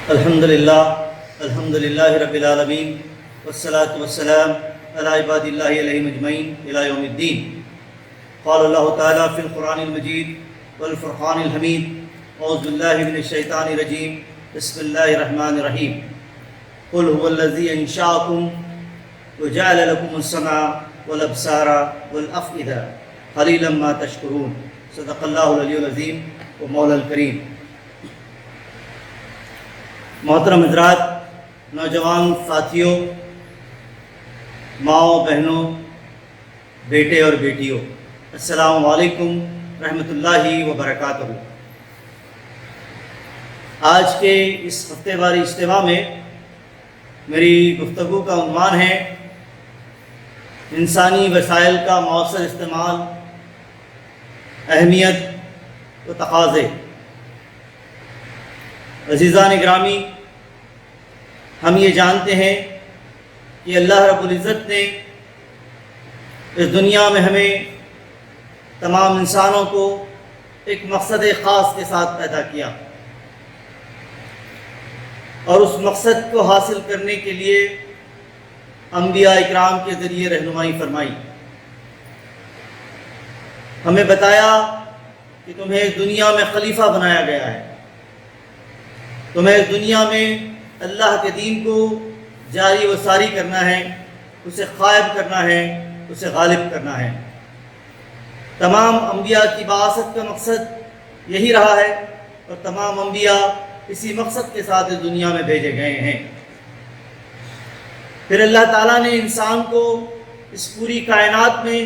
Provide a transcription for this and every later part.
الحمدللہ رب العالمین والصلاة والسلام علی عباد اللہ علیہ مجمعین الی یوم الدین۔ قال اللہ تعالیٰ فی القرآن المجید والفرقان الحمید اعوذ باللہ من الشیطان الرجیم بسم اللہ الرحمن الرحیم قل هو الذی انشأکم وجعل لکم السمع والابصار والافئدہ قلیلا ما تشکرون۔ صدق اللہ العلی العظیم و مولا الکریم۔ محترم حضرات، نوجوان ساتھیوں، ماؤں بہنوں، بیٹے اور بیٹیوں، السلام علیکم رحمۃ اللہ وبرکاتہ۔ آج کے اس ہفتے واری اجتماع میں میری گفتگو کا عنوان ہے انسانی وسائل کا مؤثر استعمال، اہمیت و تقاضے۔ عزیزان گرامی، ہم یہ جانتے ہیں کہ اللہ رب العزت نے اس دنیا میں ہمیں تمام انسانوں کو ایک مقصد خاص کے ساتھ پیدا کیا اور اس مقصد کو حاصل کرنے کے لیے انبیاء اکرام کے ذریعے رہنمائی فرمائی۔ ہمیں بتایا کہ تمہیں اس دنیا میں خلیفہ بنایا گیا ہے، تمہیں اس دنیا میں اللہ کے دین کو جاری و ساری کرنا ہے، اسے قائم کرنا ہے، اسے غالب کرنا ہے۔ تمام انبیاء کی بعثت کا مقصد یہی رہا ہے اور تمام انبیاء اسی مقصد کے ساتھ اس دنیا میں بھیجے گئے ہیں۔ پھر اللہ تعالیٰ نے انسان کو اس پوری کائنات میں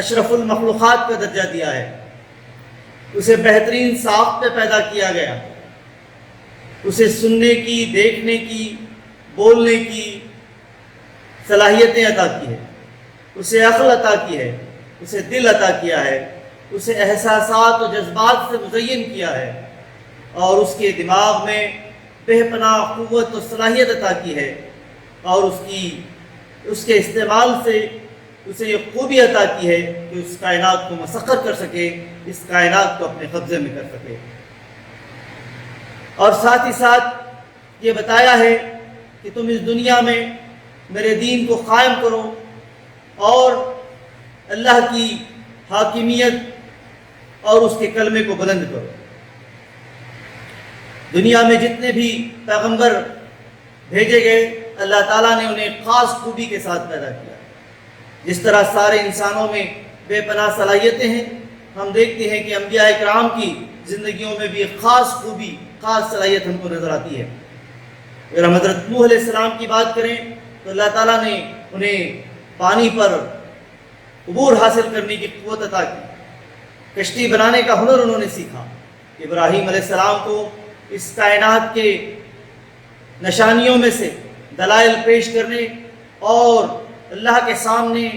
اشرف المخلوقات کا درجہ دیا ہے، اسے بہترین ساخت پہ پیدا کیا گیا، اسے سننے کی، دیکھنے کی، بولنے کی صلاحیتیں عطا کی ہے، اسے عقل عطا کی ہے، اسے دل عطا کیا ہے، اسے احساسات و جذبات سے مزین کیا ہے اور اس کے دماغ میں بے پناہ قوت و صلاحیت عطا کی ہے اور اس کے استعمال سے اسے یہ خوبی عطا کی ہے کہ اس کائنات کو مسخر کر سکے، اس کائنات کو اپنے قبضے میں کر سکے۔ اور ساتھ ہی ساتھ یہ بتایا ہے کہ تم اس دنیا میں میرے دین کو قائم کرو اور اللہ کی حاکمیت اور اس کے کلمے کو بلند کرو۔ دنیا میں جتنے بھی پیغمبر بھیجے گئے، اللہ تعالیٰ نے انہیں خاص خوبی کے ساتھ پیدا کیا۔ جس طرح سارے انسانوں میں بے پناہ صلاحیتیں ہیں، ہم دیکھتے ہیں کہ انبیاء اکرام کی زندگیوں میں بھی ایک خاص خوبی، خاص صلاحیت ہم کو نظر آتی ہے۔ اگر ہم حضرت نوح علیہ السلام کی بات کریں تو اللہ تعالیٰ نے انہیں پانی پر عبور حاصل کرنے کی قوت عطا کی، کشتی بنانے کا ہنر انہوں نے سیکھا۔ ابراہیم علیہ السلام کو اس کائنات کے نشانیوں میں سے دلائل پیش کرنے اور اللہ کے سامنے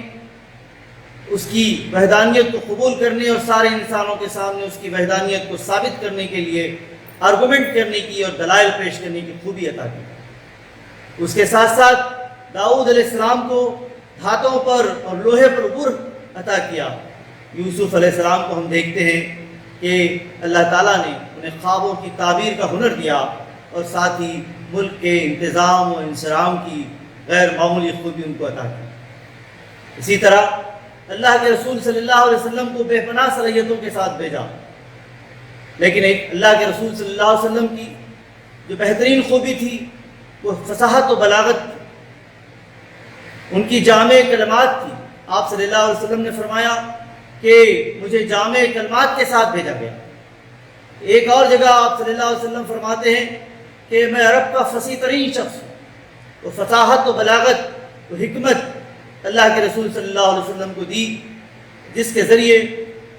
اس کی وحدانیت کو قبول کرنے اور سارے انسانوں کے سامنے اس کی وحدانیت کو ثابت کرنے کے لیے آرگومنٹ کرنے کی اور دلائل پیش کرنے کی خوبی عطا کی۔ اس کے ساتھ ساتھ داؤد علیہ السلام کو دھاتوں پر اور لوہے پر عبور عطا کیا۔ یوسف علیہ السلام کو ہم دیکھتے ہیں کہ اللہ تعالیٰ نے انہیں خوابوں کی تعبیر کا ہنر دیا اور ساتھ ہی ملک کے انتظام و انصرام کی غیر معمولی خوبی ان کو عطا کی۔ اسی طرح اللہ کے رسول صلی اللہ علیہ وسلم کو بے پناہ صلاحیتوں کے ساتھ بھیجا، لیکن ایک اللہ کے رسول صلی اللہ علیہ وسلم کی جو بہترین خوبی تھی وہ فصاحت و بلاغت تھی، ان کی جامع کلمات تھی۔ آپ صلی اللہ علیہ وسلم نے فرمایا کہ مجھے جامع کلمات کے ساتھ بھیجا گیا۔ ایک اور جگہ آپ صلی اللہ علیہ وسلم فرماتے ہیں کہ میں عرب کا فصیح ترین شخص ہوں۔ وہ فصاحت و بلاغت و حکمت اللہ کے رسول صلی اللہ علیہ وسلم کو دی، جس کے ذریعے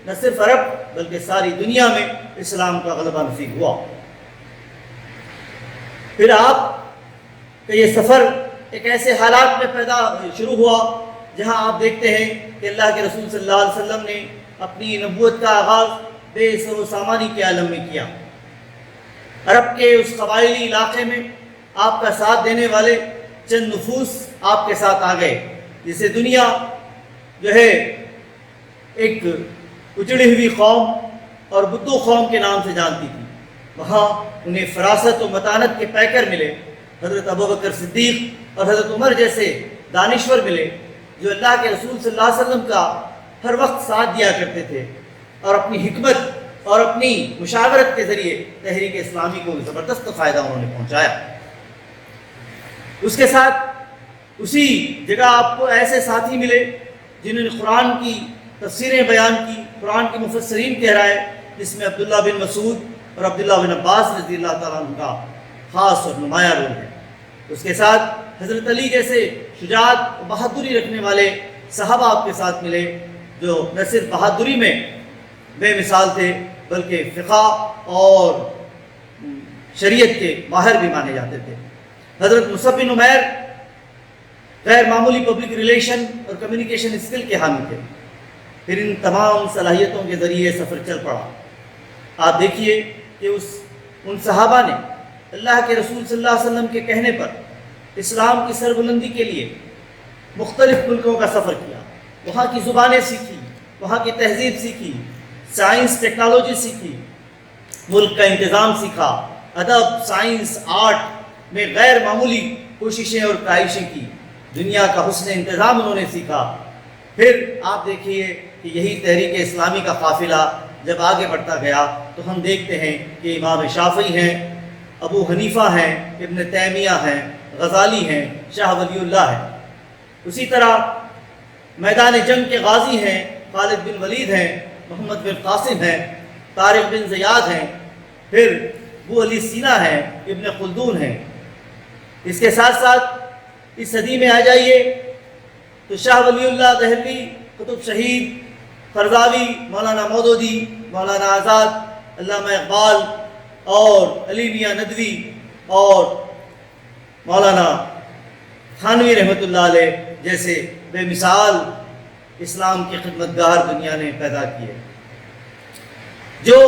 نہ صرف عرب بلکہ ساری دنیا میں اسلام کا غلبہ نصیب ہوا۔ پھر آپ کا یہ سفر ایک ایسے حالات میں شروع ہوا جہاں آپ دیکھتے ہیں کہ اللہ کے رسول صلی اللہ علیہ وسلم نے اپنی نبوت کا آغاز بے سر و سامانی کے عالم میں کیا۔ عرب کے اس قبائلی علاقے میں آپ کا ساتھ دینے والے چند نفوس آپ کے ساتھ آ گئے، جسے دنیا جو ہے ایک اجڑی ہوئی قوم اور بدو قوم کے نام سے جانتی تھی۔ وہاں انہیں فراست و متانت کے پیکر ملے، حضرت ابوبکر صدیق اور حضرت عمر جیسے دانشور ملے جو اللہ کے رسول صلی اللہ علیہ وسلم کا ہر وقت ساتھ دیا کرتے تھے اور اپنی حکمت اور اپنی مشاورت کے ذریعے تحریک اسلامی کو زبردست فائدہ انہوں نے پہنچایا۔ اس کے ساتھ اسی جگہ آپ کو ایسے ساتھی ملے جنہوں نے قرآن کی تفسیریں بیان کی، قرآن کے مفسرین کہرائے، جس میں عبداللہ بن مسعود اور عبداللہ بن عباس رضی اللہ تعالیٰ عنہ کا خاص اور نمایاں رول ہے۔ اس کے ساتھ حضرت علی جیسے شجاعت و بہادری رکھنے والے صحابہ آپ کے ساتھ ملے جو نہ صرف بہادری میں بے مثال تھے بلکہ فقہ اور شریعت کے ماہر بھی مانے جاتے تھے۔ حضرت مصعب بن عمیر غیر معمولی پبلک ریلیشن اور کمیونیکیشن اسکل کے حامی تھے۔ پھر ان تمام صلاحیتوں کے ذریعے سفر چل پڑا۔ آپ دیکھیے کہ ان صحابہ نے اللہ کے رسول صلی اللہ علیہ وسلم کے کہنے پر اسلام کی سربلندی کے لیے مختلف ملکوں کا سفر کیا، وہاں کی زبانیں سیکھی، وہاں کی تہذیب سیکھی، سائنس ٹیکنالوجی سیکھی، ملک کا انتظام سیکھا، ادب، سائنس، آرٹ میں غیر معمولی کوششیں اور کاوشیں کی، دنیا کا حسن انتظام انہوں نے سیکھا۔ پھر آپ دیکھیے کہ یہی تحریک اسلامی کا قافلہ جب آگے بڑھتا گیا تو ہم دیکھتے ہیں کہ امام شافعی ہیں، ابو حنیفہ ہیں، ابن تیمیہ ہیں، غزالی ہیں، شاہ ولی اللہ ہیں۔ اسی طرح میدان جنگ کے غازی ہیں، خالد بن ولید ہیں، محمد بن قاسم ہیں، طارق بن زیاد ہیں، پھر ابو علی سینا ہیں، ابن خلدون ہیں۔ اس کے ساتھ ساتھ اس صدی میں آ جائیے تو شاہ ولی اللہ دہلوی، قطب شہید، فرزاوی، مولانا مودودی، مولانا آزاد، علامہ اقبال اور علی میاں ندوی اور مولانا تھانوی رحمۃ اللہ علیہ جیسے بے مثال اسلام کے خدمتگار دنیا نے پیدا کیے، جو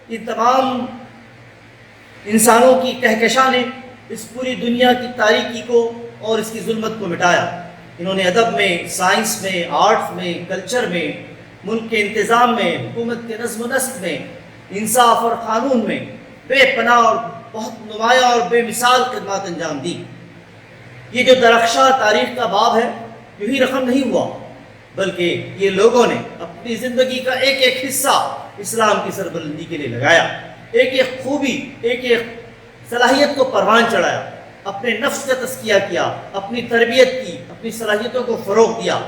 ان تمام انسانوں کی کہکشاں نے اس پوری دنیا کی تاریکی کو اور اس کی ظلمت کو مٹایا۔ انہوں نے ادب میں، سائنس میں، آرٹس میں، کلچر میں، ملک کے انتظام میں، حکومت کے نظم و نسق میں، انصاف اور قانون میں بے پناہ اور بہت نمایاں اور بے مثال خدمات انجام دی۔ یہ جو درخشاں تاریخ کا باب ہے یوں ہی رقم نہیں ہوا، بلکہ یہ لوگوں نے اپنی زندگی کا ایک ایک حصہ اسلام کی سربلندی کے لیے لگایا، ایک ایک خوبی، ایک ایک صلاحیت کو پروان چڑھایا، اپنے نفس کا تزکیہ کیا، اپنی تربیت کی، اپنی صلاحیتوں کو فروغ دیا۔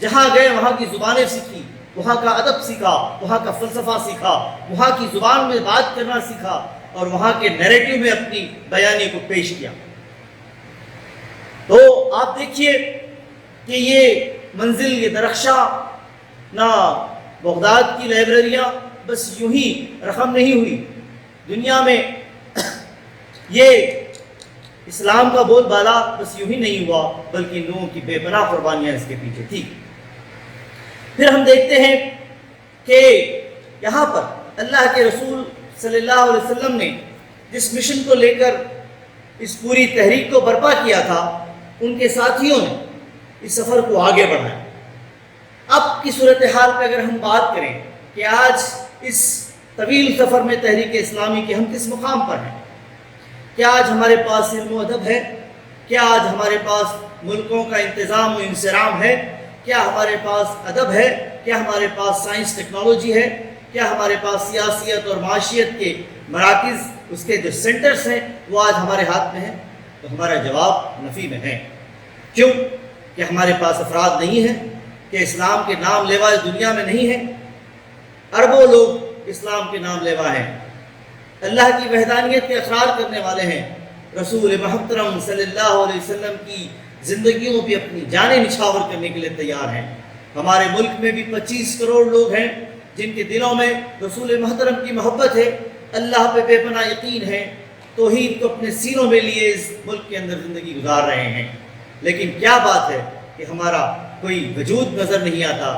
جہاں گئے وہاں کی زبانیں سیکھی، وہاں کا ادب سیکھا، وہاں کا فلسفہ سیکھا، وہاں کی زبان میں بات کرنا سیکھا اور وہاں کے نیریٹو میں اپنی بیانی کو پیش کیا۔ تو آپ دیکھیے کہ یہ منزل، یہ درخشاں نہ بغداد کی لائبریریاں بس یوں ہی رقم نہیں ہوئی، دنیا میں یہ اسلام کا بول بالا بس یوں ہی نہیں ہوا، بلکہ لوگوں کی بے پناہ قربانیاں اس کے پیچھے تھی۔ پھر ہم دیکھتے ہیں کہ یہاں پر اللہ کے رسول صلی اللہ علیہ وسلم نے جس مشن کو لے کر اس پوری تحریک کو برپا کیا تھا، ان کے ساتھیوں نے اس سفر کو آگے بڑھایا۔ اب کی صورتحال پہ اگر ہم بات کریں کہ آج اس طویل سفر میں تحریک اسلامی کے ہم کس مقام پر ہیں، کیا آج ہمارے پاس علم و ادب ہے؟ کیا آج ہمارے پاس ملکوں کا انتظام و انصرام ہے؟ کیا ہمارے پاس ادب ہے؟ کیا ہمارے پاس سائنس ٹیکنالوجی ہے؟ کیا ہمارے پاس سیاسیت اور معاشیت کے مراکز، اس کے جو سینٹرز ہیں وہ آج ہمارے ہاتھ میں ہیں؟ تو ہمارا جواب نفی میں ہے۔ کیوں کہ ہمارے پاس افراد نہیں ہیں، کہ اسلام کے نام لیوا اس دنیا میں نہیں ہیں۔ اربوں لوگ اسلام کے نام لیوا ہیں، اللہ کی وحدانیت کے اقرار کرنے والے ہیں، رسول محترم صلی اللہ علیہ وسلم کی زندگیوں پہ اپنی جانیں نچھاور کرنے کے لیے تیار ہیں۔ ہمارے ملک میں بھی 25 کروڑ لوگ ہیں جن کے دلوں میں رسول محترم کی محبت ہے، اللہ پہ بے پناہ یقین ہے، توحید کو اپنے سینوں میں لیے اس ملک کے اندر زندگی گزار رہے ہیں۔ لیکن کیا بات ہے کہ ہمارا کوئی وجود نظر نہیں آتا،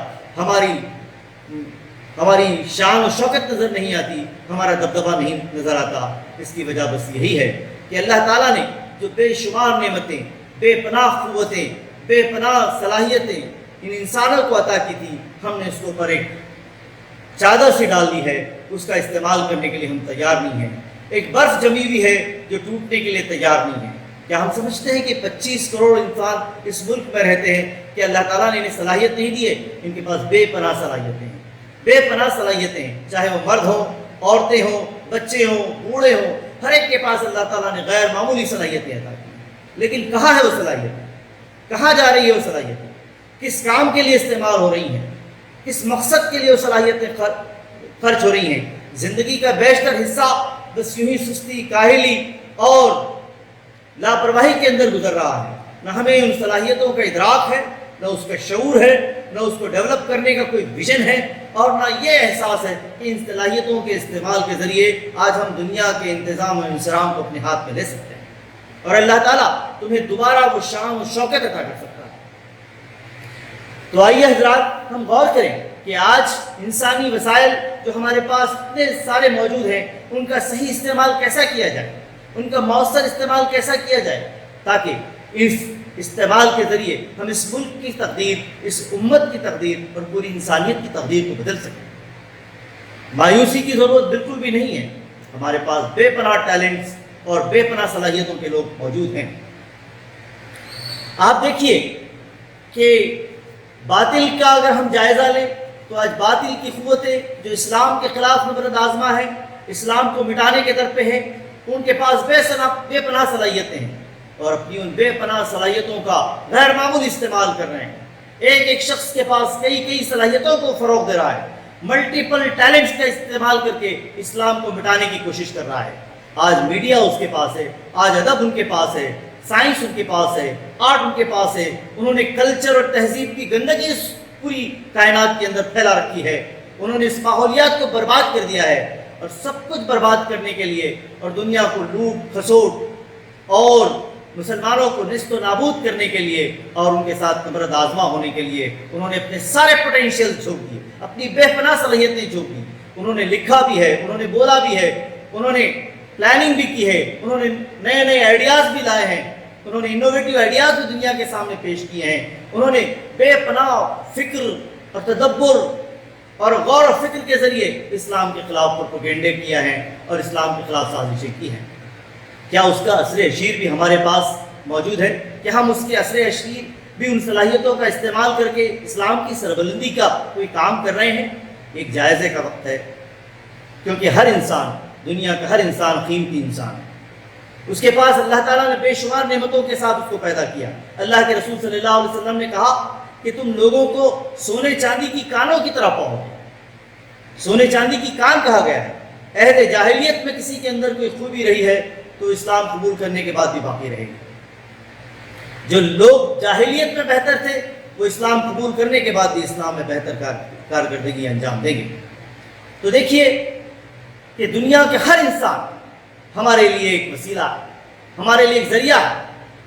ہماری شان و شوکت نظر نہیں آتی، ہمارا دبدبہ نہیں نظر آتا۔ اس کی وجہ بس یہی ہے کہ اللہ تعالیٰ نے جو بے شمار نعمتیں، بے پناہ قوتیں، بے پناہ صلاحیتیں ان انسانوں کو عطا کی تھی، ہم نے اس کو پر ایک چادر سے ڈال دی ہے، اس کا استعمال کرنے کے لیے ہم تیار نہیں ہیں۔ ایک برف جمی ہوئی ہے جو ٹوٹنے کے لیے تیار نہیں ہے۔ کیا ہم سمجھتے ہیں کہ 25 کروڑ انسان اس ملک میں رہتے ہیں کہ اللہ تعالیٰ نے انہیں صلاحیت نہیں دی ہے؟ ان کے پاس بے پناہ صلاحیتیں ہیں، بے پناہ صلاحیتیں ہیں، چاہے وہ مرد ہوں، عورتیں ہوں، بچے ہوں، بوڑھے ہوں، ہر ایک کے پاس اللہ تعالیٰ نے غیر معمولی صلاحیتیں عطا کی ہیں۔ لیکن کہاں ہے وہ صلاحیت؟ کہاں جا رہی ہے وہ صلاحیتیں؟ کس کام کے لیے استعمال ہو رہی ہیں؟ کس مقصد کے لیے وہ صلاحیتیں خرچ ہو رہی ہیں؟ زندگی کا بیشتر حصہ بس یوں ہی سستی، کاہلی اور لاپرواہی کے اندر گزر رہا ہے۔ نہ ہمیں ان صلاحیتوں کا ادراک ہے، نہ اس کا شعور ہے، نہ اس کو ڈیولپ کرنے کا کوئی ویژن ہے، اور نہ یہ احساس ہے کہ ان صلاحیتوں کے استعمال کے ذریعے آج ہم دنیا کے انتظام و انصرام کو اپنے ہاتھ میں لے سکتے ہیں، اور اللہ تعالیٰ تمہیں دوبارہ وہ شان و شوکت عطا کر سکتا ہے۔ تو آئیے حضرات، ہم غور کریں کہ آج انسانی وسائل جو ہمارے پاس اتنے سارے موجود ہیں، ان کا صحیح استعمال کیسا کیا جائے، ان کا مؤثر استعمال کیسا کیا جائے، تاکہ اس استعمال کے ذریعے ہم اس ملک کی تقدیر، اس امت کی تقدیر اور پوری انسانیت کی تقدیر کو بدل سکیں۔ مایوسی کی ضرورت بالکل بھی نہیں ہے، ہمارے پاس بے پناہ ٹیلنٹس اور بے پناہ صلاحیتوں کے لوگ موجود ہیں۔ آپ دیکھیے کہ باطل کا اگر ہم جائزہ لیں تو آج باطل کی قوتیں جو اسلام کے خلاف نبرد آزما ہے، اسلام کو مٹانے کے در پہ ہیں، ان کے پاس بے پناہ صلاحیتیں ہیں، اور اپنی ان بے پناہ صلاحیتوں کا غیر معمولی استعمال کر رہے ہیں۔ ایک ایک شخص کے پاس کئی صلاحیتوں کو فروغ دے رہا ہے، ملٹیپل ٹیلنٹس کا استعمال کر کے اسلام کو مٹانے کی کوشش کر رہا ہے۔ آج میڈیا اس کے پاس ہے، آج ادب ان کے پاس ہے، سائنس ان کے پاس ہے، آرٹ ان کے پاس ہے۔ انہوں نے کلچر اور تہذیب کی گندگی اس پوری کائنات کے اندر پھیلا رکھی ہے، انہوں نے اس ماحولیات کو برباد کر دیا ہے، اور سب کچھ برباد کرنے کے لیے اور دنیا کو لوٹ کھسوٹ اور مسلمانوں کو نیست و نابود کرنے کے لیے اور ان کے ساتھ نبرد آزما ہونے کے لیے انہوں نے اپنے سارے پوٹینشیل جھونک دیے، اپنی بے پناہ صلاحیتیں جھونک دی۔ انہوں نے لکھا بھی ہے، انہوں نے بولا بھی ہے، انہوں نے پلاننگ بھی کی ہے، انہوں نے نئے آئیڈیاز بھی لائے ہیں، انہوں نے انوویٹو آئیڈیاز بھی دنیا کے سامنے پیش کیے ہیں، انہوں نے بے پناہ فکر اور تدبر اور غور و فکر کے ذریعے اسلام کے خلاف پروپیگنڈے کیا ہے اور اسلام کے خلاف سازشیں کی ہیں۔ کیا اس کا اثر اشیر بھی ہمارے پاس موجود ہے؟ کہ ہم اس کے اثر اشیر بھی ان صلاحیتوں کا استعمال کر کے اسلام کی سربلندی کا کوئی کام کر رہے ہیں؟ ایک جائزے کا وقت ہے، کیونکہ ہر انسان، دنیا کا ہر انسان قیمتی انسان ہے، اس کے پاس اللہ تعالیٰ نے بے شمار نعمتوں کے ساتھ اس کو پیدا کیا۔ اللہ کے رسول صلی اللہ علیہ وسلم نے کہا کہ تم لوگوں کو سونے چاندی کی کانوں کی طرح پاؤ گے۔ سونے چاندی کی کان کہا گیا ہے۔ عہد جاہلیت میں کسی کے اندر کوئی خوبی رہی ہے تو اسلام قبول کرنے کے بعد بھی باقی رہے گی۔ جو لوگ جاہلیت میں بہتر تھے وہ اسلام قبول کرنے کے بعد بھی اسلام میں بہتر کارکردگی انجام دیں گے۔ تو دیکھیے کہ دنیا کے ہر انسان ہمارے لیے ایک وسیلہ ہے، ہمارے لیے ایک ذریعہ ہے۔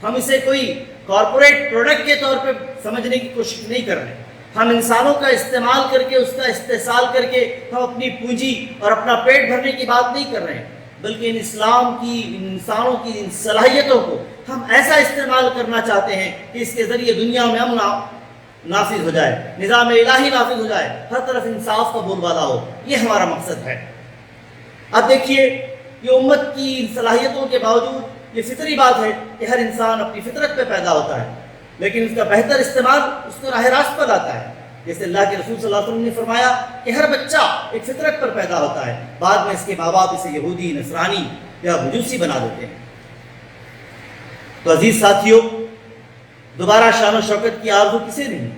ہم اسے کوئی کارپوریٹ پروڈکٹ کے طور پہ سمجھنے کی کوشش نہیں کر رہے۔ ہم انسانوں کا استعمال کر کے، اس کا استحصال کر کے ہم اپنی پونجی اور اپنا پیٹ بھرنے کی بات نہیں کر رہے ہیں، بلکہ ان اسلام کی، ان انسانوں کی ان صلاحیتوں کو ہم ایسا استعمال کرنا چاہتے ہیں کہ اس کے ذریعے دنیا میں امن نافذ ہو جائے، نظام الہی نافذ ہو جائے، ہر طرف انصاف کا بول بالا ہو۔ یہ ہمارا مقصد ہے۔ اب دیکھیے، یہ امت کی ان صلاحیتوں کے باوجود یہ فطری بات ہے کہ ہر انسان اپنی فطرت پہ پیدا ہوتا ہے، لیکن اس کا بہتر استعمال اس کو راہ راست پر لاتا ہے۔ جیسے اللہ کے رسول صلی اللہ علیہ وسلم نے فرمایا کہ ہر بچہ ایک فطرت پر پیدا ہوتا ہے، بعد میں اس کے ماں باپ اسے یہودی، نصرانی یا مجوسی بنا دیتے ہیں۔ تو عزیز ساتھیوں، دوبارہ شان و شوکت کی آرزو کسے نہیں؟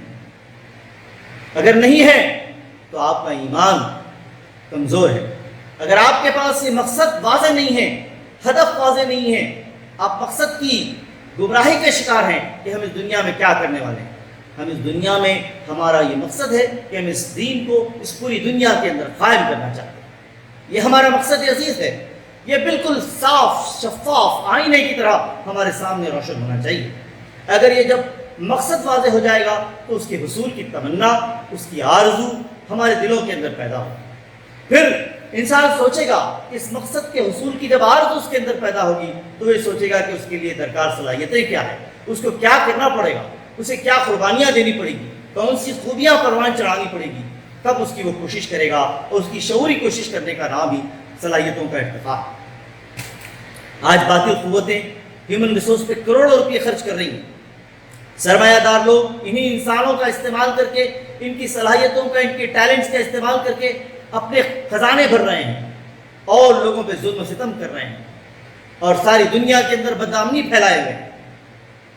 اگر نہیں ہے تو آپ کا ایمان کمزور ہے۔ اگر آپ کے پاس یہ مقصد واضح نہیں ہے، ہدف واضح نہیں ہے، آپ مقصد کی گمراہی کے شکار ہیں کہ ہم اس دنیا میں کیا کرنے والے ہیں۔ ہم اس دنیا میں، ہمارا یہ مقصد ہے کہ ہم اس دین کو اس پوری دنیا کے اندر قائم کرنا چاہتے ہیں۔ یہ ہمارا مقصد عزیز ہے، یہ بالکل صاف شفاف آئینے کی طرح ہمارے سامنے روشن ہونا چاہیے۔ اگر یہ جب مقصد واضح ہو جائے گا تو اس کے حصول کی تمنا، اس کی آرزو ہمارے دلوں کے اندر پیدا ہوگی۔ پھر انسان سوچے گا کہ اس مقصد کے حصول کی جب آرزو اس کے اندر پیدا ہوگی تو یہ سوچے گا کہ اس کے لیے درکار صلاحیتیں کیا ہیں، اس کو کیا کرنا پڑے گا، اسے کیا قربانیاں دینی پڑے گی، کون سی خوبیاں پروان چڑھانی پڑے گی۔ تب اس کی وہ کوشش کرے گا، اور اس کی شعوری کوشش کرنے کا نام ہی صلاحیتوں کا ارتقاء ہے۔ آج باطل قوتیں ہیومن ریسورس پہ کروڑوں روپے خرچ کر رہی ہیں. سرمایہ دار لوگ انہی انسانوں کا استعمال کر کے، ان کی صلاحیتوں کا، ان کے ٹیلنٹس کا استعمال کر کے اپنے خزانے بھر رہے ہیں اور لوگوں پہ ظلم و ستم کر رہے ہیں اور ساری دنیا کے اندر بدامنی پھیلائے ہوئے ہیں.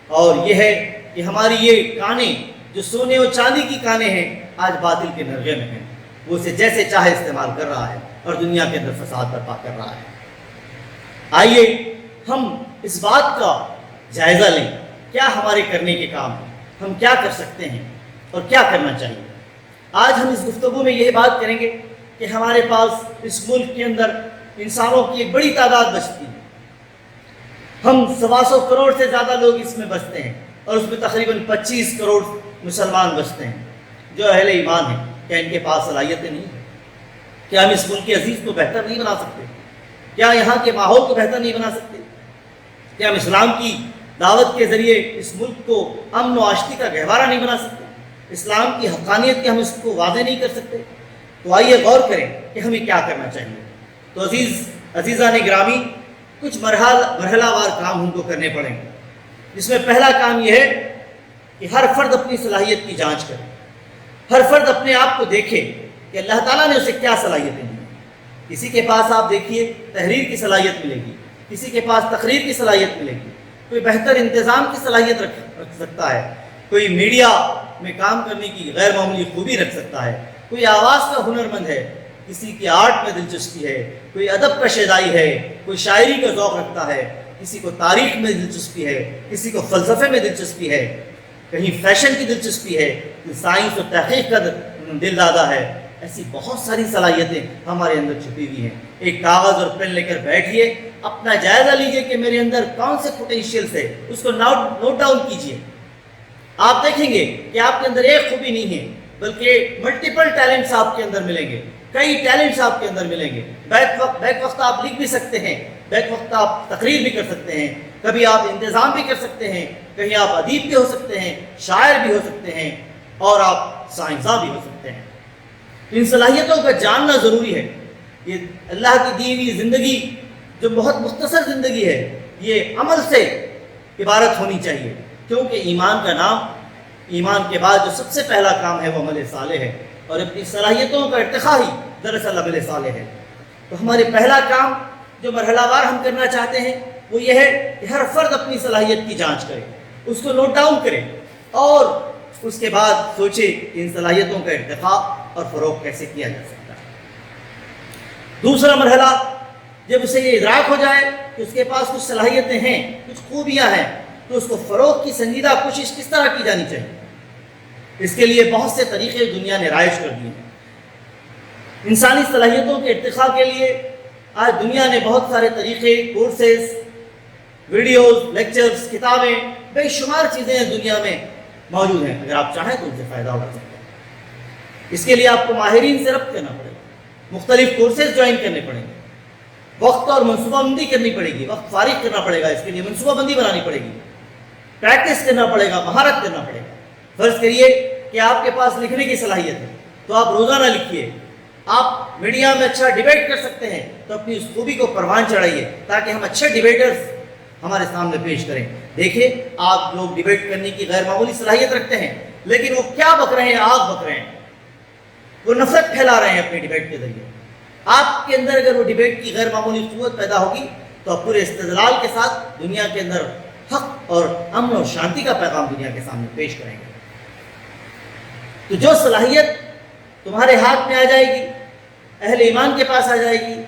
اور یہ ہے کہ ہماری یہ کانیں جو سونے اور چاندی کی کانیں ہیں، آج باطل کے نرغے میں ہیں. وہ اسے جیسے چاہے استعمال کر رہا ہے اور دنیا کے اندر فساد برپا کر رہا ہے. آئیے ہم اس بات کا جائزہ لیں، کیا ہمارے کرنے کے کام ہیں، ہم کیا کر سکتے ہیں اور کیا کرنا چاہیے. آج ہم اس گفتگو میں یہ بات کریں گے کہ ہمارے پاس اس ملک کے اندر انسانوں کی ایک بڑی تعداد بچتی ہے. ہم 125 کروڑ سے زیادہ لوگ اس میں بستے ہیں اور اس میں تقریباً 25 کروڑ مسلمان بستے ہیں جو اہل ایمان ہیں. کیا ان کے پاس صلاحیتیں نہیں ہیں؟ کیا ہم اس ملک کے عزیز کو بہتر نہیں بنا سکتے؟ کیا یہاں کے ماحول کو بہتر نہیں بنا سکتے؟ کیا ہم اسلام کی دعوت کے ذریعے اس ملک کو امن و آشتی کا گہوارہ نہیں بنا سکتے؟ اسلام کی حقانیت کی ہم اس کو واضح نہیں کر سکتے؟ تو آئیے غور کریں کہ ہمیں کیا کرنا چاہیے. تو عزیزان گرامی، کچھ مرحلہ وار کام ہم کو کرنے پڑیں گے، جس میں پہلا کام یہ ہے کہ ہر فرد اپنی صلاحیت کی جانچ کرے. ہر فرد اپنے آپ کو دیکھے کہ اللہ تعالیٰ نے اسے کیا صلاحیتیں دی. کسی کے پاس آپ دیکھیے تحریر کی صلاحیت ملے گی، کسی کے پاس تقریر کی صلاحیت ملے گی، کوئی بہتر انتظام کی صلاحیت رکھ سکتا ہے، کوئی میڈیا میں کام کرنے کی غیر معمولی خوبی رکھ سکتا ہے، کوئی آواز کا ہنرمند ہے، کسی کی آرٹ میں دلچسپی ہے، کوئی ادب کا شیدائی ہے، کوئی شاعری کا ذوق رکھتا ہے، کسی کو تاریخ میں دلچسپی ہے، کسی کو فلسفے میں دلچسپی ہے، کہیں فیشن کی دلچسپی ہے، سائنس اور تحقیق کا دل دادا ہے. ایسی بہت ساری صلاحیتیں ہمارے اندر چھپی ہوئی ہیں. ایک کاغذ اور پین لے کر بیٹھیے، اپنا جائزہ لیجئے کہ میرے اندر کون سے پوٹینشیلز ہے، اس کو نوٹ ڈاؤن کیجئے. آپ دیکھیں گے کہ آپ کے اندر ایک خوبی نہیں ہے بلکہ ملٹیپل ٹیلنٹس آپ کے اندر ملیں گے، کئی ٹیلنٹس آپ کے اندر ملیں گے. بیک وقت آپ لکھ بھی سکتے ہیں، بیک وقت آپ تقریر بھی کر سکتے ہیں، کبھی آپ انتظام بھی کر سکتے ہیں، کہیں آپ ادیب بھی ہو سکتے ہیں، شاعر بھی ہو سکتے ہیں اور آپ سائنسداں بھی ہو سکتے ہیں. ان صلاحیتوں کا جاننا ضروری ہے. یہ اللہ کی دی ہوئی زندگی جو بہت مختصر زندگی ہے، یہ عمل سے عبارت ہونی چاہیے، کیونکہ ایمان کا نام، ایمان کے بعد جو سب سے پہلا کام ہے وہ عمل صالح ہے، اور اپنی صلاحیتوں کا ارتقاء ہی دراصل عمل صالح ہے. تو ہمارے پہلا کام جو مرحلہ وار ہم کرنا چاہتے ہیں وہ یہ ہے کہ ہر فرد اپنی صلاحیت کی جانچ کرے، اس کو نوٹ ڈاؤن کرے اور اس کے بعد سوچے کہ ان صلاحیتوں کا ارتقاء اور فروغ کیسے کیا جا سکتا ہے. دوسرا مرحلہ، جب اسے یہ ادراک ہو جائے کہ اس کے پاس کچھ صلاحیتیں ہیں، کچھ خوبیاں ہیں، تو اس کو فروغ کی سنجیدہ کوشش کس طرح کی جانی چاہیے. اس کے لیے بہت سے طریقے دنیا نے رائج کر دیے ہیں. انسانی صلاحیتوں کے ارتقاء کے لیے آج دنیا نے بہت سارے طریقے، کورسز، ویڈیوز، لیکچرز، کتابیں، بے شمار چیزیں دنیا میں موجود ہیں. اگر آپ چاہیں تو ان سے فائدہ اٹھا سکتے ہیں. اس کے لیے آپ کو ماہرین سے ربط کرنا پڑے گا، مختلف کورسز جوائن کرنے پڑیں گے، وقت اور منصوبہ بندی کرنی پڑے گی، وقت فارغ کرنا پڑے گا، اس کے لیے منصوبہ بندی بنانی پڑے گی، پریکٹس کرنا پڑے گا، مہارت کرنا پڑے گا. فرض کریے کہ آپ کے پاس لکھنے کی صلاحیت ہے تو آپ روزانہ لکھیے. آپ میڈیا میں اچھا ڈیبیٹ کر سکتے ہیں تو اپنی اس خوبی کو پروان چڑھائیے تاکہ ہم اچھے ڈیبیٹرز ہمارے سامنے پیش کریں. دیکھیں، آپ لوگ ڈیبیٹ کرنے کی غیر معمولی صلاحیت رکھتے ہیں، لیکن وہ کیا بک رہے ہیں؟ آگ بک رہے ہیں، وہ نفرت پھیلا رہے ہیں اپنے ڈیبیٹ کے ذریعے. آپ کے اندر اگر وہ ڈیبیٹ کی غیر معمولی قوت پیدا ہوگی تو آپ پورے استدلال کے ساتھ دنیا کے اندر حق اور امن اور شانتی کا پیغام دنیا کے سامنے پیش کریں گے. تو جو صلاحیت تمہارے ہاتھ میں آ جائے گی، اہل ایمان کے پاس آ جائے گی،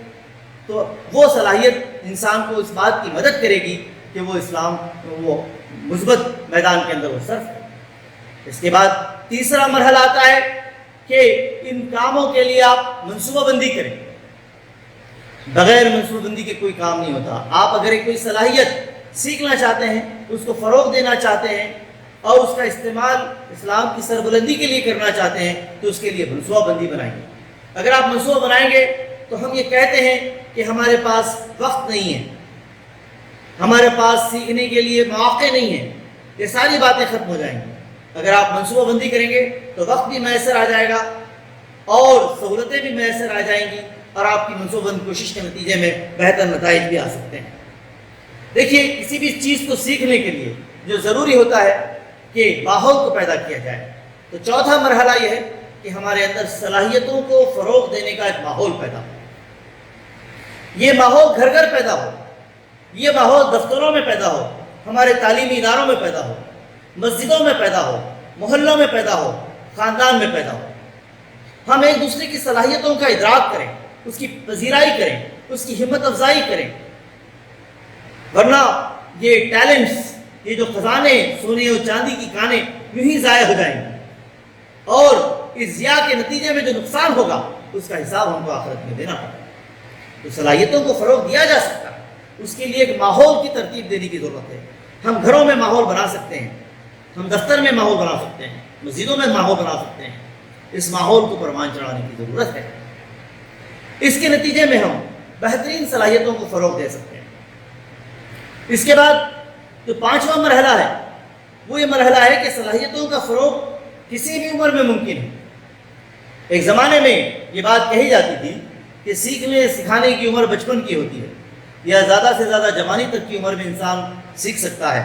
تو وہ صلاحیت انسان کو اس بات کی مدد کرے گی کہ وہ اسلام، وہ مثبت میدان کے اندر وہ صرف. اس کے بعد تیسرا مرحلہ آتا ہے کہ ان کاموں کے لیے آپ منصوبہ بندی کریں. بغیر منصوبہ بندی کے کوئی کام نہیں ہوتا. آپ اگر کوئی صلاحیت سیکھنا چاہتے ہیں، اس کو فروغ دینا چاہتے ہیں اور اس کا استعمال اسلام کی سربلندی کے لیے کرنا چاہتے ہیں تو اس کے لیے منصوبہ بندی بنائیں. اگر آپ منصوبہ بنائیں گے تو ہم یہ کہتے ہیں کہ ہمارے پاس وقت نہیں ہے، ہمارے پاس سیکھنے کے لیے مواقع نہیں ہیں، یہ ساری باتیں ختم ہو جائیں گی. اگر آپ منصوبہ بندی کریں گے تو وقت بھی میسر آ جائے گا اور سہولتیں بھی میسر آ جائیں گی اور آپ کی منصوبہ بندی کوشش کے نتیجے میں بہتر نتائج بھی آ سکتے ہیں. دیکھیے کسی بھی چیز کو سیکھنے کے لیے جو ضروری ہوتا ہے کہ ماحول کو پیدا کیا جائے، تو چوتھا مرحلہ یہ ہے کہ ہمارے اندر صلاحیتوں کو فروغ دینے کا ایک ماحول پیدا ہو۔ یہ ماحول گھر گھر پیدا ہو، یہ ماحول دفتروں میں پیدا ہو، ہمارے تعلیمی اداروں میں پیدا ہو، مسجدوں میں پیدا ہو، محلوں میں پیدا ہو، خاندان میں پیدا ہو۔ ہم ایک دوسرے کی صلاحیتوں کا ادراک کریں، اس کی پذیرائی کریں، اس کی ہمت افزائی کریں، ورنہ یہ ٹیلنٹس، یہ جو خزانے سونے اور چاندی کی کانیں یوں ہی ضائع ہو جائیں گے، اور اس ضیاع کے نتیجے میں جو نقصان ہوگا اس کا حساب ہم کو آخرت میں دینا ہوگا۔ تو صلاحیتوں کو فروغ دیا جا سکتا ہے، اس کے لیے ایک ماحول کی ترتیب دینے کی ضرورت ہے۔ ہم گھروں میں ماحول بنا سکتے ہیں، ہم دفتر میں ماحول بنا سکتے ہیں، مسجدوں میں ماحول بنا سکتے ہیں۔ اس ماحول کو پروان چڑھانے کی ضرورت ہے۔ اس کے نتیجے میں ہم بہترین صلاحیتوں کو فروغ دے سکتے ہیں۔ اس کے بعد جو پانچواں مرحلہ ہے وہ یہ مرحلہ ہے کہ صلاحیتوں کا فروغ کسی بھی عمر میں ممکن ہے۔ ایک زمانے میں یہ بات کہی جاتی تھی کہ سیکھنے سکھانے کی عمر بچپن کی ہوتی ہے، یا زیادہ سے زیادہ جوانی تک کی عمر میں انسان سیکھ سکتا ہے،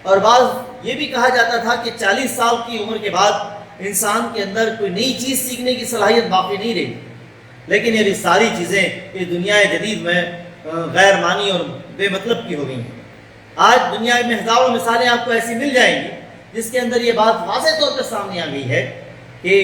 اور بعض یہ بھی کہا جاتا تھا کہ 40 سال کی عمر کے بعد انسان کے اندر کوئی نئی چیز سیکھنے کی صلاحیت باقی نہیں رہی۔ لیکن یہ ساری چیزیں یہ دنیا جدید میں غیر معنی اور بے مطلب کی ہو گئی ہیں۔ آج دنیا میں ہزاروں مثالیں آپ کو ایسی مل جائیں گی جس کے اندر یہ بات واضح طور پر سامنے آ گئی ہے کہ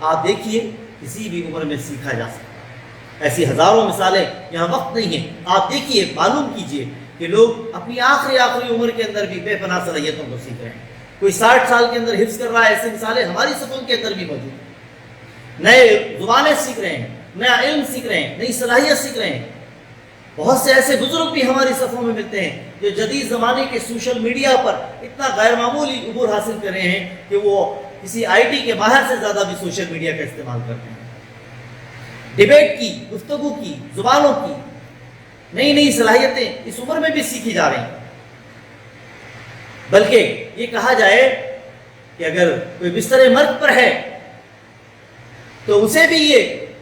آپ دیکھیے کسی بھی عمر میں سیکھا جا سکتا ہے۔ ایسی ہزاروں مثالیں، یہاں وقت نہیں ہے، آپ دیکھیے، معلوم کیجئے کہ لوگ اپنی آخری عمر کے اندر بھی بے پناہ صلاحیتوں کو سیکھ رہے ہیں۔ کوئی 60 سال کے اندر حفظ کر رہا ہے، ایسی مثالیں ہماری صفوں کے اندر بھی موجود ہیں۔ نئے زبانیں سیکھ رہے ہیں، نیا علم سیکھ رہے ہیں، نئی صلاحیت سیکھ رہے ہیں۔ بہت سے ایسے بزرگ بھی ہماری صفوں میں ملتے ہیں جو جدید زمانے کے سوشل میڈیا پر اتنا غیر معمولی عبور حاصل کر رہے ہیں کہ وہ کسی آئی ٹی کے ماہر سے زیادہ بھی سوشل میڈیا کا استعمال کرتے ہیں۔ ڈیبیٹ کی، گفتگو کی، زبانوں کی نئی نئی صلاحیتیں اس عمر میں بھی سیکھی جا رہی ہیں۔ بلکہ یہ کہا جائے کہ اگر کوئی بستر مرگ پر ہے تو اسے بھی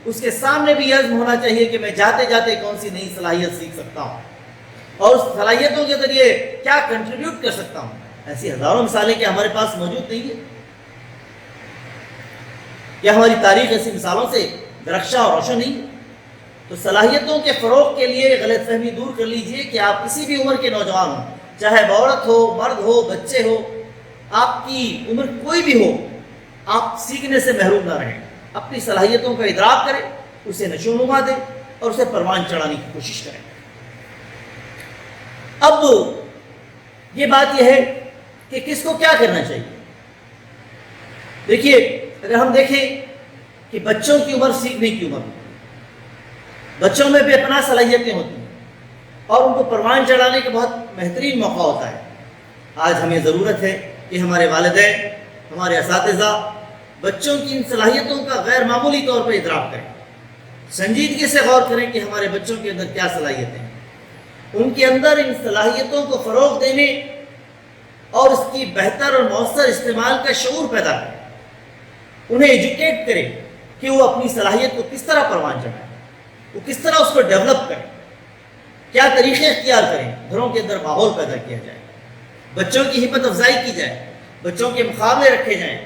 اس کے سامنے بھی عزم ہونا چاہیے کہ میں جاتے جاتے کون سی نئی صلاحیت سیکھ سکتا ہوں اور اس صلاحیتوں کے ذریعے کیا کنٹریبیوٹ کر سکتا ہوں۔ ایسی ہزاروں مثالیں کیا ہمارے پاس موجود نہیں ہے؟ کیا ہماری تاریخ ایسی مثالوں سے درخشاں اور روشن نہیں ہے؟ تو صلاحیتوں کے فروغ کے لیے غلط فہمی دور کر لیجئے کہ آپ کسی بھی عمر کے نوجوان ہوں، چاہے عورت ہو، مرد ہو، بچے ہو، آپ کی عمر کوئی بھی ہو، آپ سیکھنے سے محروم نہ رہیں۔ اپنی صلاحیتوں کا ادراک کریں، اسے نشو نما دیں اور اسے پروان چڑھانے کی کوشش کریں۔ اب یہ بات یہ ہے کہ کس کو کیا کرنا چاہیے۔ دیکھیے، اگر ہم دیکھیں کہ بچوں کی عمر سیکھنے کی عمر، بچوں میں بے پناہ صلاحیتیں ہوتی ہیں اور ان کو پروان چڑھانے کا بہت بہترین موقع ہوتا ہے۔ آج ہمیں ضرورت ہے کہ ہمارے والدین، ہمارے اساتذہ بچوں کی ان صلاحیتوں کا غیر معمولی طور پر ادراک کریں، سنجیدگی سے غور کریں کہ ہمارے بچوں کے اندر کیا صلاحیتیں ہیں، ان کے اندر ان صلاحیتوں کو فروغ دینے اور اس کی بہتر اور مؤثر استعمال کا شعور پیدا کریں، انہیں ایجوکیٹ کریں کہ وہ اپنی صلاحیت کو کس طرح پروان چڑھائیں، وہ کس طرح اس کو ڈیولپ کریں، کیا طریقے اختیار کریں۔ گھروں کے اندر ماحول پیدا کیا جائے، بچوں کی ہمت افزائی کی جائے، بچوں کے مقابلے رکھے جائیں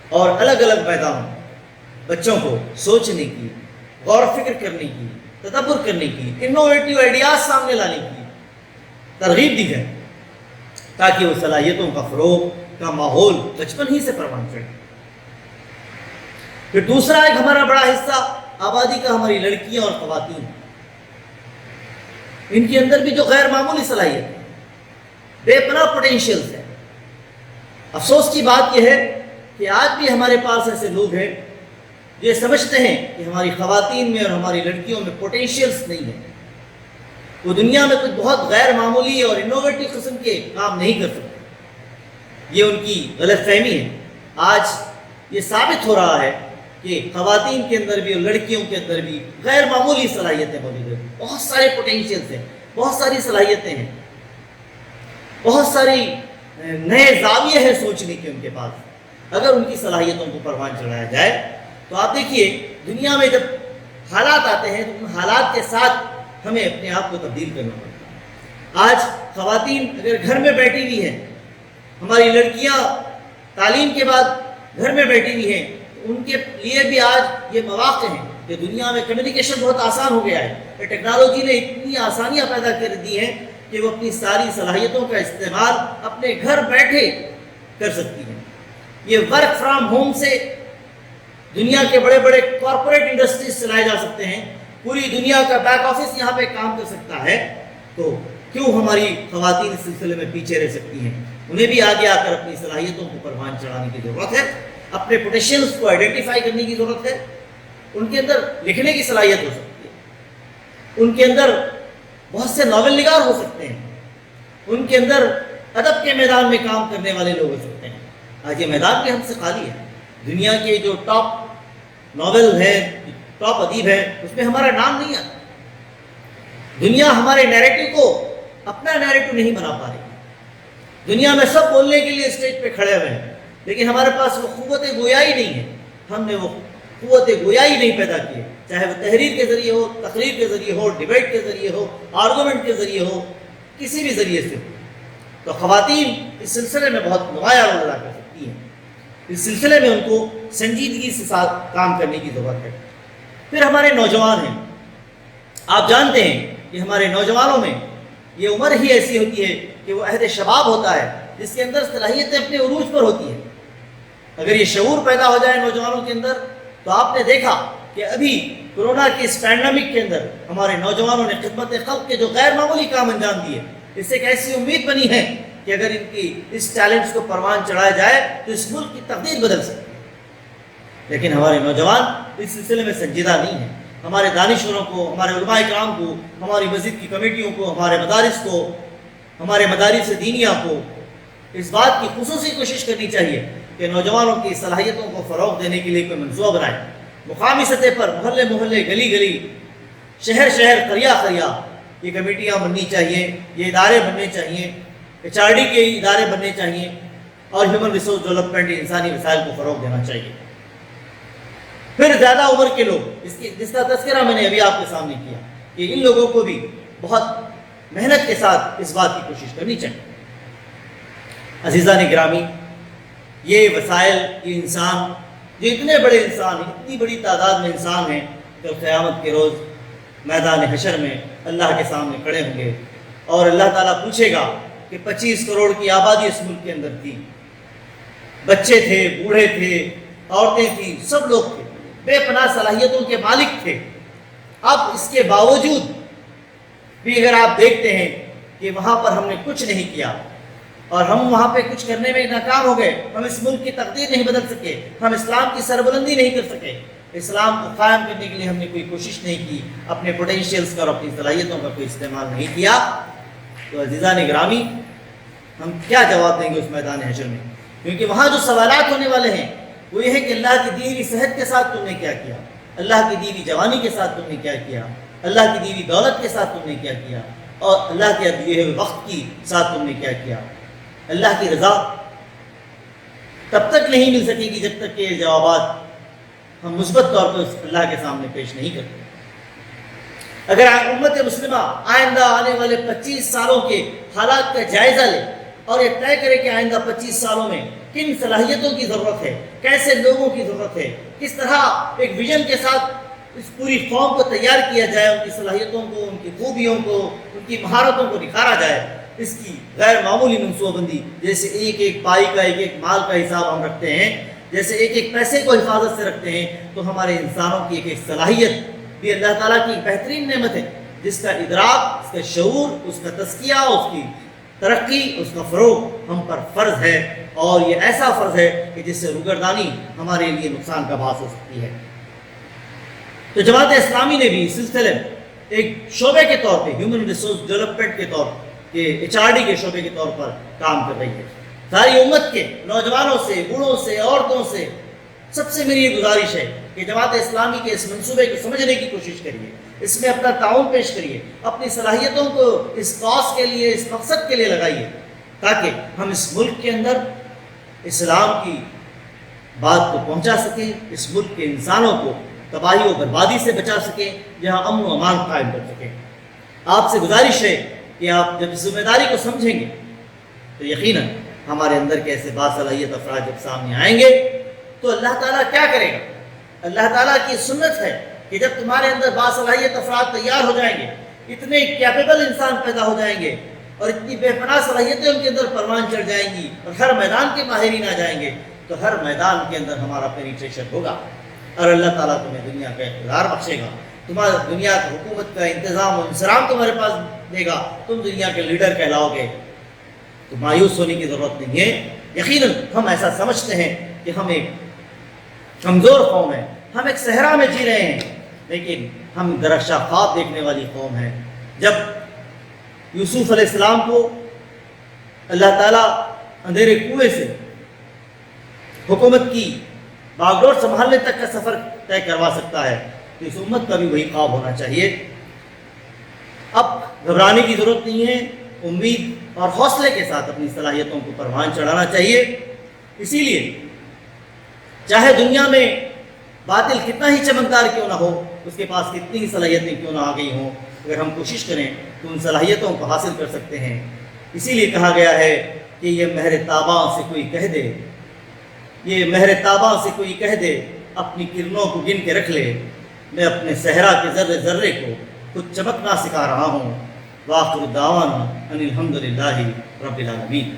اور الگ الگ میدانوں بچوں کو سوچنے کی، غور و فکر کرنے کی، تدبر کرنے کی، انوویٹیو آئیڈیاز سامنے لانے کی ترغیب دی جائے تاکہ وہ صلاحیتوں کا فروغ کا ماحول بچپن ہی سے پروان چڑھے۔ پھر دوسرا ایک ہمارا بڑا حصہ آبادی کا ہماری لڑکیاں اور خواتین، ان کے اندر بھی جو غیر معمولی صلاحیت ہے، بے پناہ پوٹینشیلز ہے۔ افسوس کی بات یہ ہے کہ آج بھی ہمارے پاس ایسے لوگ ہیں جو یہ سمجھتے ہیں کہ ہماری خواتین میں اور ہماری لڑکیوں میں پوٹینشیلز نہیں ہیں، وہ دنیا میں کچھ بہت غیر معمولی اور انوویٹو قسم کے کام نہیں کر سکتے۔ یہ ان کی غلط فہمی ہے۔ آج یہ ثابت ہو رہا ہے کہ خواتین کے اندر بھی اور لڑکیوں کے اندر بھی غیر معمولی صلاحیتیں موجود ہیں، بہت سارے پوٹینشیلز ہیں، بہت ساری صلاحیتیں ہیں، بہت ساری نئے زاویے ہیں سوچنے کے ان کے پاس۔ اگر ان کی صلاحیتوں کو پروان چڑھایا جائے تو آپ دیکھیے دنیا میں جب حالات آتے ہیں تو ان حالات کے ساتھ ہمیں اپنے آپ کو تبدیل کرنا پڑتا ہے۔ آج خواتین اگر گھر میں بیٹھی ہوئی ہیں، ہماری لڑکیاں تعلیم کے بعد گھر میں بیٹھی ہوئی ہیں، ان کے لیے بھی آج یہ مواقع ہیں کہ دنیا میں کمیونیکیشن بہت آسان ہو گیا ہے. ٹیکنالوجی نے اتنی آسانیاں پیدا کر دی ہیں کہ وہ اپنی ساری صلاحیتوں کا استعمال اپنے گھر بیٹھے کر سکتی ہیں. یہ ورک فرام ہوم سے دنیا کے بڑے بڑے کارپوریٹ انڈسٹریز چلائے جا سکتے ہیں. پوری دنیا کا بیک آفس یہاں پہ کام کر سکتا ہے. تو کیوں ہماری خواتین اس سلسلے میں پیچھے رہ سکتی ہیں؟ انہیں بھی آگے آ کر اپنی صلاحیتوں کو پروان چڑھانے کی ضرورت ہے، اپنے پوٹینشیلز کو آئیڈینٹیفائی کرنے کی ضرورت ہے. ان کے اندر لکھنے کی صلاحیت ہو سکتی ہے، ان کے اندر بہت سے ناول نگار ہو سکتے ہیں، ان کے اندر ادب کے میدان میں کام کرنے والے لوگ ہو سکتے ہیں. آج یہ میدان بھی ہم سے خالی ہے. دنیا کے جو ٹاپ ناول ہے، ٹاپ ادیب ہے، اس میں ہمارا نام نہیں آتا. دنیا ہمارے نیریٹو کو اپنا نیریٹو نہیں بنا پا رہی. دنیا میں سب بولنے کے لیے اسٹیج پہ کھڑے ہوئے ہیں، لیکن ہمارے پاس وہ قوت گویائی نہیں ہے. ہم نے وہ قوت گویائی نہیں پیدا کی ہے، چاہے وہ تحریر کے ذریعے ہو، تقریر کے ذریعے ہو، ڈیبیٹ کے ذریعے ہو، آرگومنٹ کے ذریعے ہو، کسی بھی ذریعے سے. تو خواتین اس سلسلے میں بہت نمایاں رول ادا کر سکتی ہیں. اس سلسلے میں ان کو سنجیدگی سے ساتھ کام کرنے کی ضرورت ہے. پھر ہمارے نوجوان ہیں. آپ جانتے ہیں کہ ہمارے نوجوانوں میں یہ عمر ہی ایسی ہوتی ہے کہ وہ عہد شباب ہوتا ہے، جس کے اندر صلاحیتیں اپنے عروج پر ہوتی ہیں. اگر یہ شعور پیدا ہو جائے نوجوانوں کے اندر، تو آپ نے دیکھا کہ ابھی کورونا کے اس پینڈیمک کے اندر ہمارے نوجوانوں نے خدمت خلق کے جو غیر معمولی کام انجام دیے. اس سے ایک ایسی امید بنی ہے کہ اگر ان کی اس ٹیلنٹس کو پروان چڑھایا جائے تو اس ملک کی تقدیر بدل سکتی ہے. لیکن ہمارے نوجوان اس سلسلے میں سنجیدہ نہیں ہیں. ہمارے دانشوروں کو، ہمارے علماء کرام کو، ہماری مسجد کی کمیٹیوں کو، ہمارے مدارس کو، ہمارے مدارس دینیہ کو اس بات کی خصوصی کوشش کرنی چاہیے کہ نوجوانوں کی صلاحیتوں کو فروغ دینے کے لیے کوئی منصوبہ بنائے. مقامی سطح پر محلے محلے، گلی گلی، شہر شہر، قریہ قریہ یہ کمیٹیاں بننی چاہیے، یہ ادارے بننے چاہیے، HRD کے ادارے بننے چاہیے، اور ہیومن ریسورس ڈیولپمنٹ، انسانی وسائل کو فروغ دینا چاہیے. پھر زیادہ عمر کے لوگ، جس کا تذکرہ میں نے ابھی آپ کے سامنے کیا، کہ ان لوگوں کو بھی بہت محنت کے ساتھ اس بات کی کوشش کرنی چاہیے. عزیزان گرامی، یہ وسائل، یہ انسان، جو اتنے بڑے انسان ہیں، اتنی بڑی تعداد میں انسان ہیں، جو قیامت کے روز میدان حشر میں اللہ کے سامنے کھڑے ہوں گے، اور اللہ تعالیٰ پوچھے گا کہ 25 کروڑ کی آبادی اس ملک کے اندر تھی، بچے تھے، بوڑھے تھے، عورتیں تھیں، سب لوگ تھے، بے پناہ صلاحیتوں کے مالک تھے. اب اس کے باوجود بھی اگر آپ دیکھتے ہیں کہ وہاں پر ہم نے کچھ نہیں کیا، اور ہم وہاں پہ کچھ کرنے میں ناکام ہو گئے، ہم اس ملک کی تقدیر نہیں بدل سکے، ہم اسلام کی سربلندی نہیں کر سکے، اسلام کو قائم کرنے کے لیے ہم نے کوئی کوشش نہیں کی، اپنے پوٹینشیلز کا اور اپنی صلاحیتوں کا کوئی استعمال نہیں کیا، تو عزیزان گرامی، ہم کیا جواب دیں گے اس میدان حشر میں؟ کیونکہ وہاں جو سوالات ہونے والے ہیں وہ یہ ہے کہ اللہ کی دی ہوئی صحت کے ساتھ تم نے کیا کیا، اللہ کی دی ہوئی جوانی کے ساتھ تم نے کیا کیا، اللہ کی دی ہوئی دولت کے ساتھ تم نے کیا کیا، اور اللہ کے دیے ہوئے وقت کی ساتھ تم نے کیا کیا. اللہ کی رضا تب تک نہیں مل سکے گی جب تک کہ یہ جوابات ہم مثبت طور پر اللہ کے سامنے پیش نہیں کرتے. اگر امت مسلمہ آئندہ آنے والے 25 سالوں کے حالات کا جائزہ لے اور یہ طے کرے کہ آئندہ 25 سالوں میں کن صلاحیتوں کی ضرورت ہے، کیسے لوگوں کی ضرورت ہے، کس طرح ایک ویژن کے ساتھ اس پوری قوم کو تیار کیا جائے، ان کی صلاحیتوں کو، ان کی خوبیوں کو، ان کی مہارتوں کو نکھارا جائے، اس کی غیر معمولی منصوبہ بندی، جیسے ایک ایک پائی کا، ایک ایک مال کا حساب ہم رکھتے ہیں، جیسے ایک ایک پیسے کو حفاظت سے رکھتے ہیں، تو ہمارے انسانوں کی ایک ایک صلاحیت بھی اللہ تعالیٰ کی بہترین نعمت ہے، جس کا ادراک، اس کا شعور، اس کا تزکیہ، اس کی ترقی، اس کا فروغ ہم پر فرض ہے، اور یہ ایسا فرض ہے کہ جس سے روگردانی ہمارے لیے نقصان کا باعث ہو سکتی ہے. تو جماعت اسلامی نے بھی اس سلسلے میں ایک شعبے کے طور پہ، ہیومن ریسورس ڈیولپمنٹ کے طور کہ HRD کے شعبے کے طور پر کام کر رہی ہے. ساری امت کے نوجوانوں سے، بوڑھوں سے، عورتوں سے سب سے میری یہ گزارش ہے کہ جماعت اسلامی کے اس منصوبے کو سمجھنے کی کوشش کریے، اس میں اپنا تعاون پیش کریے، اپنی صلاحیتوں کو اس کاز کے لیے، اس مقصد کے لیے لگائیے، تاکہ ہم اس ملک کے اندر اسلام کی بات کو پہنچا سکیں، اس ملک کے انسانوں کو تباہی و بربادی سے بچا سکیں، جہاں امن و امان قائم کر سکیں. آپ سے گزارش ہے کہ آپ جب ذمہ داری کو سمجھیں گے تو یقیناً ہمارے اندر کے ایسے باصلاحیت افراد جب سامنے آئیں گے تو اللہ تعالیٰ کیا کرے گا؟ اللہ تعالیٰ کی سنت ہے کہ جب تمہارے اندر باصلاحیت افراد تیار ہو جائیں گے، اتنے کیپیبل انسان پیدا ہو جائیں گے اور اتنی بے پناہ صلاحیتیں ان کے اندر پروان چڑھ جائیں گی اور ہر میدان کے ماہرین آ جائیں گے، تو ہر میدان کے اندر ہمارا پینیٹریشن ہوگا اور اللہ تعالیٰ تمہیں دنیا کا اقتدار بخشے گا، تمہارا دنیا کی حکومت کا انتظام و انصرام تمہارے پاس دے گا، تم دنیا کے لیڈر کہلاؤ گے۔ تو مایوس ہونے کی ضرورت نہیں ہے۔ یقیناً ہم ایسا سمجھتے ہیں کہ ہم ایک کمزور قوم ہے، ہم ایک صحرا میں جی رہے ہیں، لیکن ہم درخشاں خواب دیکھنے والی قوم ہے۔ جب یوسف علیہ السلام کو اللہ تعالیٰ اندھیرے کنویں سے حکومت کی باغ ڈور سنبھالنے تک کا سفر طے کروا سکتا ہے تو اس امت کا بھی وہی خواب ہونا چاہیے۔ اب گھبرانے کی ضرورت نہیں ہے، امید اور حوصلے کے ساتھ اپنی صلاحیتوں کو پروان چڑھانا چاہیے۔ اسی لیے چاہے دنیا میں باطل کتنا ہی چمکدار کیوں نہ ہو، اس کے پاس کتنی ہی صلاحیتیں کیوں نہ آ گئی ہوں، اگر ہم کوشش کریں تو ان صلاحیتوں کو حاصل کر سکتے ہیں۔ اسی لیے کہا گیا ہے کہ یہ مہر تاباں سے کوئی کہہ دے، یہ مہر تاباں سے کوئی کہہ دے، اپنی کرنوں کو گن کے رکھ لے، میں اپنے صحرا کے ذرے ذرے کو خود چمکنا سکھا رہا ہوں۔ وآخر دعوانا ان الحمد للہ رب العالمین۔